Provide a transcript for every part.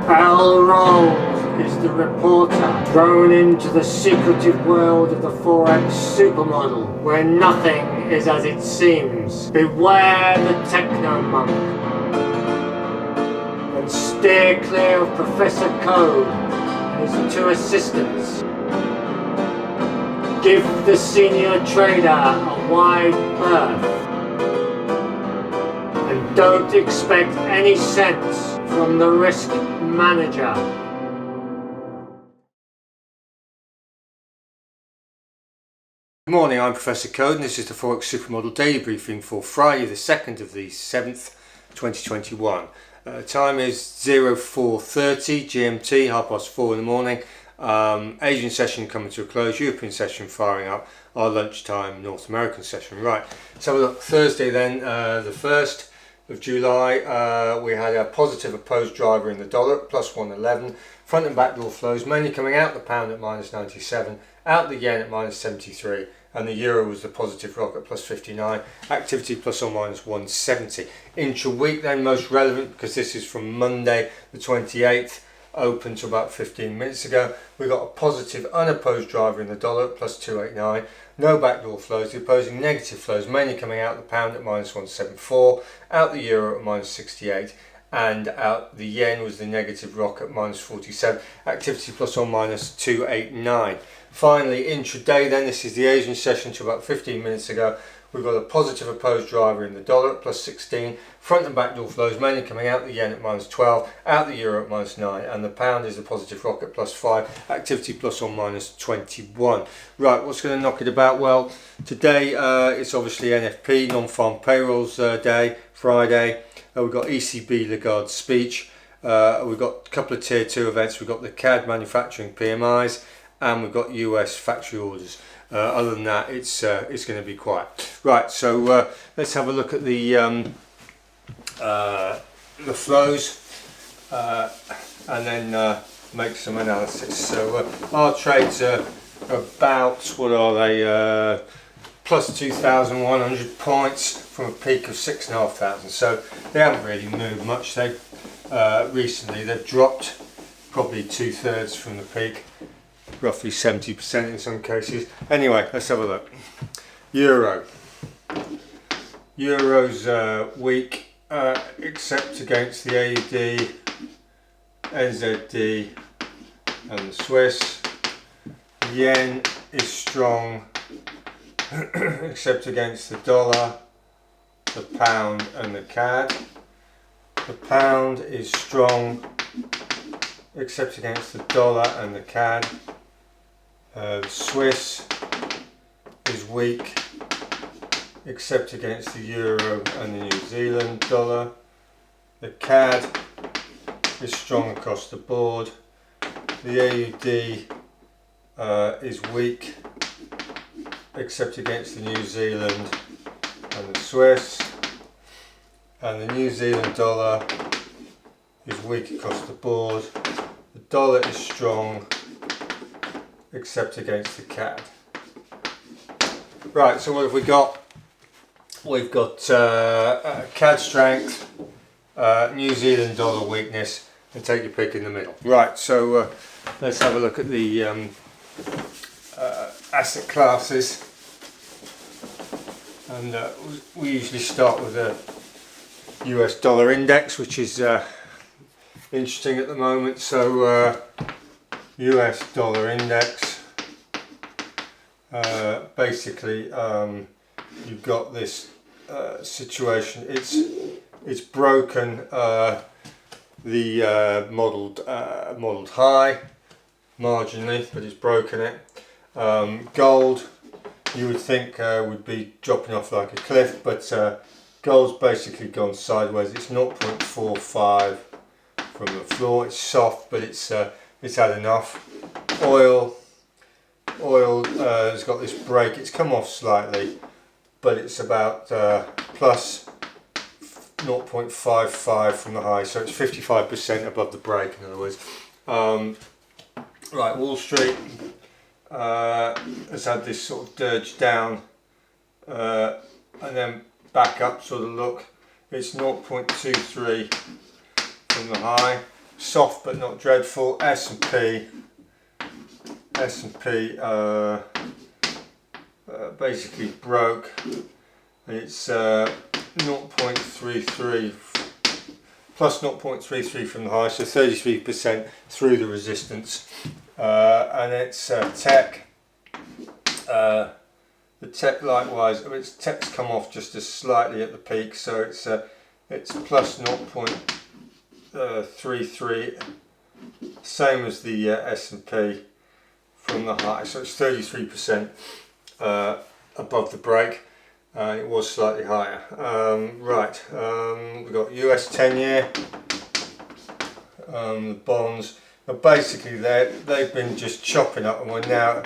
Bell rolls is the reporter thrown into the secretive world of the Forex Super Model, where nothing is as it seems. Beware the techno monk, and steer clear of Professor Code and his two assistants. Give the senior trader a wide berth, and don't expect any sense from the risk manager. Good morning, I'm Professor Code and this is the Forex Super Model daily briefing for Friday the 2nd of the 7th, 2021. Time is 04:30 GMT, 4:30 in the morning. Asian session coming to a close, European session firing up, our lunchtime North American session. Right, so look, Thursday then, the 1st of July, we had a positive opposed driver in the dollar, plus 111. Front and back door flows mainly coming out the pound at minus 97, out the yen at minus 73, and the euro was the positive rock at plus 59. Activity plus or minus 170. Intra-week then, most relevant because this is from Monday the 28th, open to about 15 minutes ago. We got a positive unopposed driver in the dollar at plus 289. No backdoor flows, the opposing negative flows mainly coming out the pound at minus 174, out the euro at minus 68, and out the yen was the negative rock at minus 47. Activity plus or minus 289. Finally, intraday then, this is the Asian session to about 15 minutes ago. We've got a positive opposed driver in the dollar at plus 16, front and back door flows mainly coming out the yen at minus 12, out the euro at minus 9, and the pound is the positive rock at plus 5, activity plus or minus 21. Right, what's going to knock it about? Well, today it's obviously NFP, non-farm payrolls day, Friday. We've got ECB Lagarde's speech, we've got a couple of tier 2 events, we've got the CAD manufacturing PMIs, and we've got US factory orders. Other than that, it's going to be quiet. Right, so let's have a look at the flows and then make some analysis. So our trades are about, what are they, plus 2,100 points from a peak of 6,500. So they haven't really moved much. They recently they've dropped probably 2/3 from the peak, roughly 70% in some cases. Anyway, let's have a look. Euro's weak, except against the AUD, NZD and the Swiss. Yen is strong, except against the dollar, the pound and the CAD. The pound is strong, except against the dollar and the CAD. The Swiss is weak, except against the euro and the New Zealand dollar. The CAD is strong across the board. The AUD is weak, except against the New Zealand and the Swiss. And the New Zealand dollar is weak across the board. The dollar is strong, except against the CAD. Right, so what have we got? We've got CAD strength, New Zealand dollar weakness, and take your pick in the middle. Right, so let's have a look at the asset classes. And we usually start with the US dollar index, which is interesting at the moment. So US dollar index, basically you've got this situation. It's broken the modeled high marginally, but it's broken it. Gold, you would think would be dropping off like a cliff, but gold's basically gone sideways. It's 0.45 from the floor. It's soft, but it's had enough. Oil has got this break. It's come off slightly, but it's about plus 0.55 from the high, so it's 55% above the break, in other words. Right, Wall Street has had this sort of dirge down and then back up sort of look. It's 0.23 from the high. soft but not dreadful. S&P basically broke. It's 0.33 plus 0.33 from the high, so 33% through the resistance. And it's tech. The tech likewise, its tech's come off just as slightly at the peak, so it's plus 0.33, same as the S&P from the high, so it's 33% above the break. It was slightly higher. We've got US 10-year, the bonds. But basically they've been just chopping up, and we're now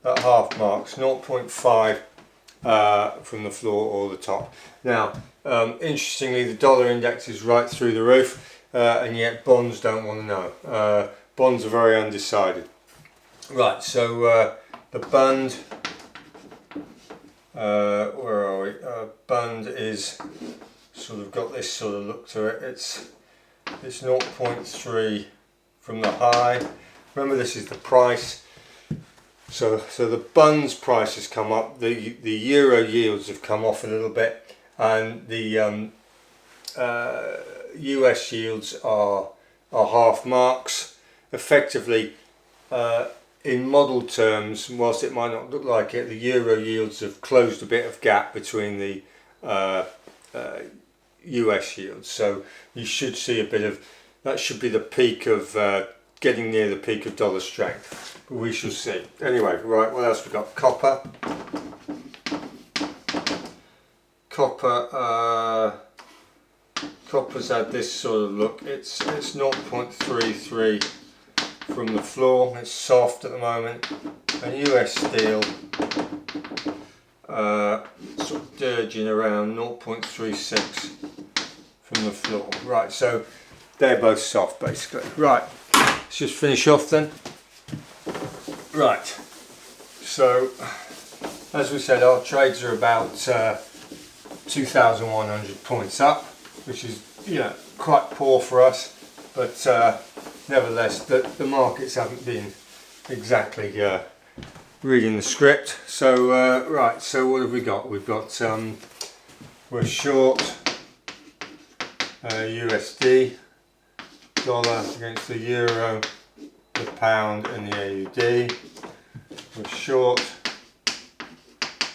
at half marks, 0.5 from the floor or the top. Now, interestingly, the dollar index is right through the roof, and yet bonds don't want to know. Bonds are very undecided. Right, so the bund, where are we? Bund is sort of got this sort of look to it. It's 0.3 from the high. Remember, this is the price. So the bunds price has come up. The euro yields have come off a little bit, and the US yields are half marks. Effectively, in model terms, whilst it might not look like it, the euro yields have closed a bit of gap between the US yields. So you should see a bit of, that should be the peak of, getting near the peak of dollar strength. But we shall see. Anyway, right, what else we got? Copper. Copper's had this sort of look. It's 0.33 from the floor. It's soft at the moment. And US steel sort of dirging around 0.36 from the floor. Right, so they're both soft basically. Right, let's just finish off then. Right, so as we said, our trades are about 2,100 points up, which is, you know, quite poor for us, but nevertheless the markets haven't been exactly reading the script. So right, so what have we got? We've got we're short USD, dollar against the euro, the pound and the AUD. We're short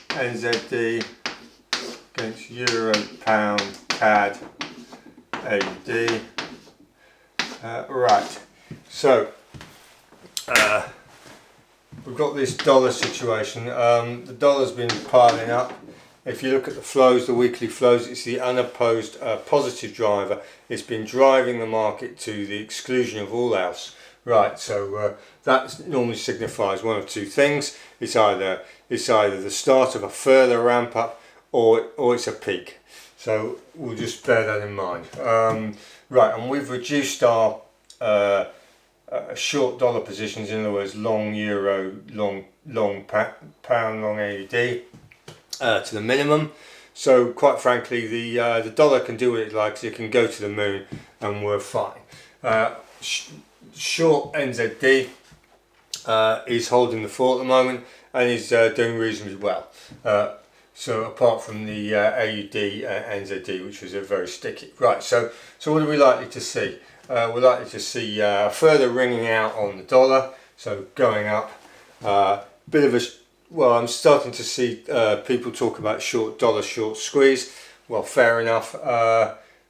NZD against euro, pound, CAD, AUD. Right, so we've got this dollar situation. The dollar's been piling up. If you look at the flows, the weekly flows, it's the unopposed positive driver. It's been driving the market to the exclusion of all else. Right, so that normally signifies one of two things. It's either the start of a further ramp up, or it's a peak. So we'll just bear that in mind. Right, and we've reduced our short dollar positions, in other words, long euro, long pound, long AUD, to the minimum. So quite frankly, the dollar can do what it likes. It can go to the moon, and we're fine. Short NZD is holding the fort at the moment and is doing reasonably well. So apart from the AUD NZD, which was very sticky. Right, so what are we likely to see? We're likely to see further ringing out on the dollar, so going up. Bit of a, well, I'm starting to see people talk about short dollar short squeeze. Well, fair enough.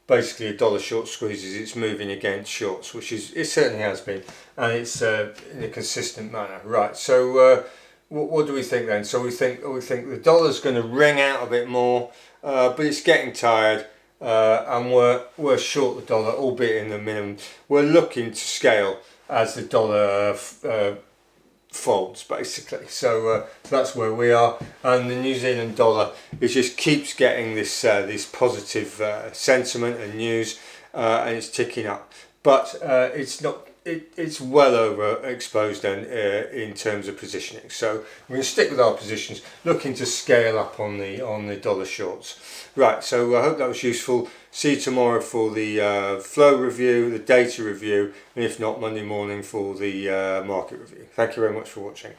Basically, a dollar short squeeze is it's moving against shorts, which is, it certainly has been, and it's in a consistent manner. Right, so what do we think then? So we think the dollar's going to ring out a bit more, but it's getting tired, and we're short the dollar, albeit in the minimum. We're looking to scale as the dollar folds, basically. So that's where we are, and the New Zealand dollar, it just keeps getting this this positive sentiment and news, and it's ticking up. But it's not it's well overexposed then in terms of positioning. So we're going to stick with our positions, looking to scale up on the dollar shorts. Right, so I hope that was useful. See you tomorrow for the flow review, the data review, and if not, Monday morning for the market review. Thank you very much for watching.